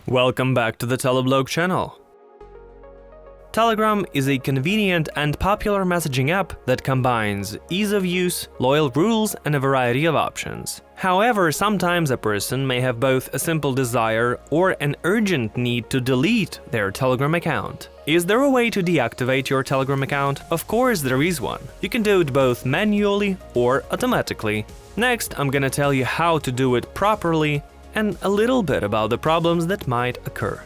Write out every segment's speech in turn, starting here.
Welcome back to the Teleblog channel. Telegram is a convenient and popular messaging app that combines ease of use, loyal rules, and a variety of options. However, sometimes a person may have both a simple desire or an urgent need to delete their Telegram account. Is there a way to deactivate your Telegram account? Of course there is one. You can do it both manually or automatically. Next, I'm gonna tell you how to do it properly and a little bit about the problems that might occur.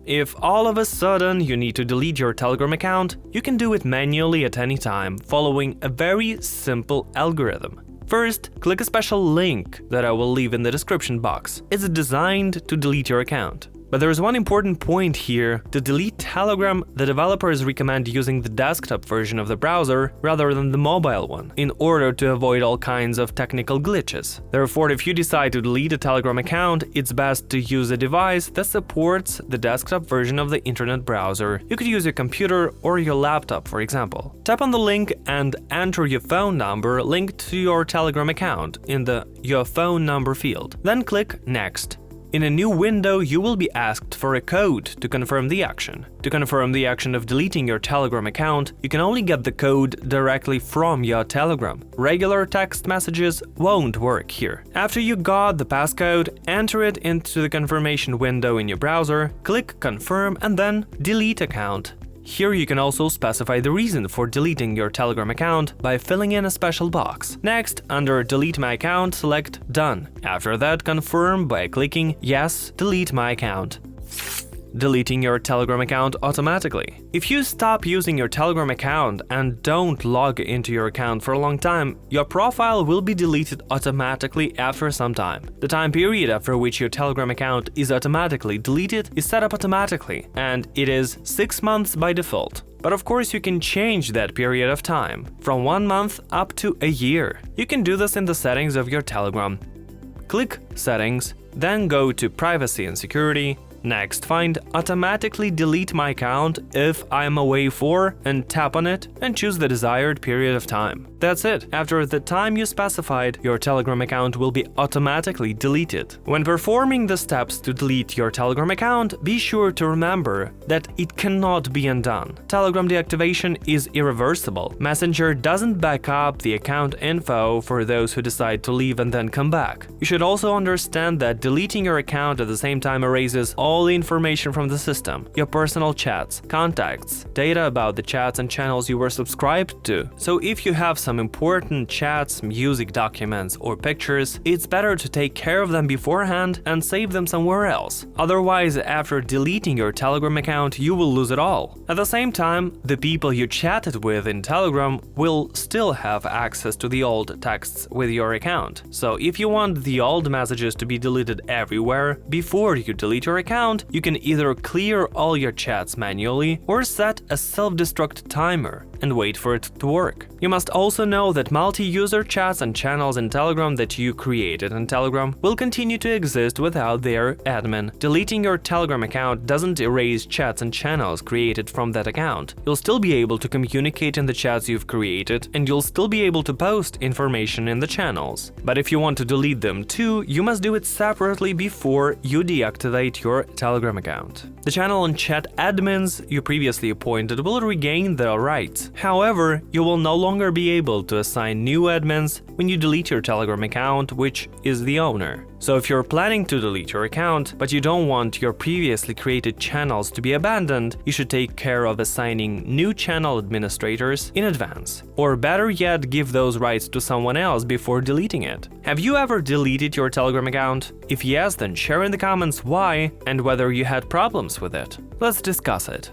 If all of a sudden you need to delete your Telegram account, you can do it manually at any time, following a very simple algorithm. First, click a special link that I will leave in the description box. It's designed to delete your account. But there is one important point here. To delete Telegram, the developers recommend using the desktop version of the browser rather than the mobile one, in order to avoid all kinds of technical glitches. Therefore, if you decide to delete a Telegram account, it's best to use a device that supports the desktop version of the internet browser. You could use your computer or your laptop, for example. Tap on the link and enter your phone number linked to your Telegram account in the Your Phone Number field. Then click Next. In a new window, you will be asked for a code to confirm the action. To confirm the action of deleting your Telegram account, you can only get the code directly from your Telegram. Regular text messages won't work here. After you got the passcode, enter it into the confirmation window in your browser, click Confirm and then Delete Account. Here you can also specify the reason for deleting your Telegram account by filling in a special box. Next, under Delete My Account, select Done. After that, confirm by clicking Yes, delete my account, deleting your Telegram account automatically. If you stop using your Telegram account and don't log into your account for a long time, your profile will be deleted automatically after some time. The time period after which your Telegram account is automatically deleted is set up automatically, and it is 6 months by default. But of course you can change that period of time, from 1 month up to a year. You can do this in the settings of your Telegram. Click Settings, then go to Privacy and Security. Next, find Automatically Delete My Account if I'm away for and tap on it and choose the desired period of time. That's it. After the time you specified, your Telegram account will be automatically deleted. When performing the steps to delete your Telegram account, be sure to remember that it cannot be undone. Telegram deactivation is irreversible. Messenger doesn't back up the account info for those who decide to leave and then come back. You should also understand that deleting your account at the same time erases all the information from the system, your personal chats, contacts, data about the chats and channels you were subscribed to. So if you have some important chats, music, documents, or pictures, it's better to take care of them beforehand and save them somewhere else. Otherwise, after deleting your Telegram account, you will lose it all. At the same time, the people you chatted with in Telegram will still have access to the old texts with your account. So if you want the old messages to be deleted everywhere before you delete your account, you can either clear all your chats manually or set a self-destruct timer and wait for it to work. You must also know that multi-user chats and channels in Telegram that you created in Telegram will continue to exist without their admin. Deleting your Telegram account doesn't erase chats and channels created from that account. You'll still be able to communicate in the chats you've created, and you'll still be able to post information in the channels. But if you want to delete them too, you must do it separately before you deactivate your Telegram account. The channel and chat admins you previously appointed will regain their rights. However, you will no longer be able to assign new admins when you delete your Telegram account, which is the owner. So if you're planning to delete your account, but you don't want your previously created channels to be abandoned, you should take care of assigning new channel administrators in advance. Or better yet, give those rights to someone else before deleting it. Have you ever deleted your Telegram account? If yes, then share in the comments why and whether you had problems with it. Let's discuss it.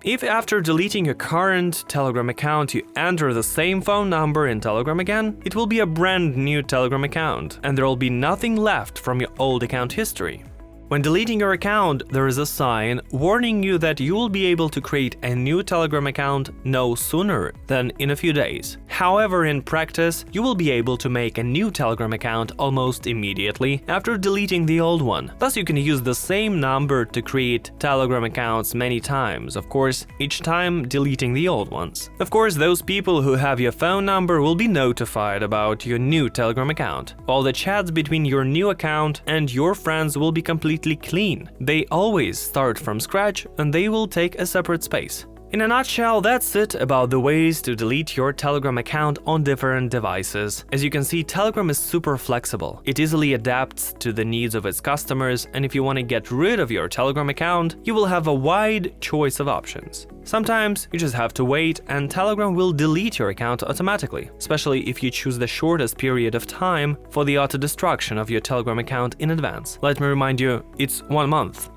If after deleting your current Telegram account you enter the same phone number in Telegram again, it will be a brand new Telegram account, and there will be nothing left from your old account history. When deleting your account, there is a sign warning you that you will be able to create a new Telegram account no sooner than in a few days. However, in practice, you will be able to make a new Telegram account almost immediately after deleting the old one. Thus, you can use the same number to create Telegram accounts many times, of course, each time deleting the old ones. Of course, those people who have your phone number will be notified about your new Telegram account. All the chats between your new account and your friends will be completely clean. They always start from scratch and they will take a separate space. In a nutshell, that's it about the ways to delete your Telegram account on different devices. As you can see, Telegram is super flexible. It easily adapts to the needs of its customers, and if you want to get rid of your Telegram account, you will have a wide choice of options. Sometimes you just have to wait and Telegram will delete your account automatically, especially if you choose the shortest period of time for the auto-destruction of your Telegram account in advance. Let me remind you, it's 1 month.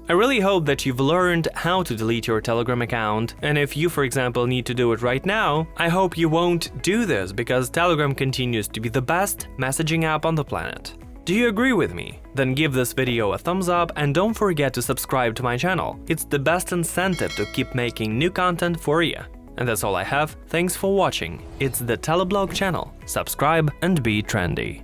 I really hope that you've learned how to delete your Telegram account, and if you, for example, need to do it right now, I hope you won't do this because Telegram continues to be the best messaging app on the planet. Do you agree with me? Then give this video a thumbs up and don't forget to subscribe to my channel. It's the best incentive to keep making new content for you. And that's all I have. Thanks for watching. It's the Teleblog channel. Subscribe and be trendy.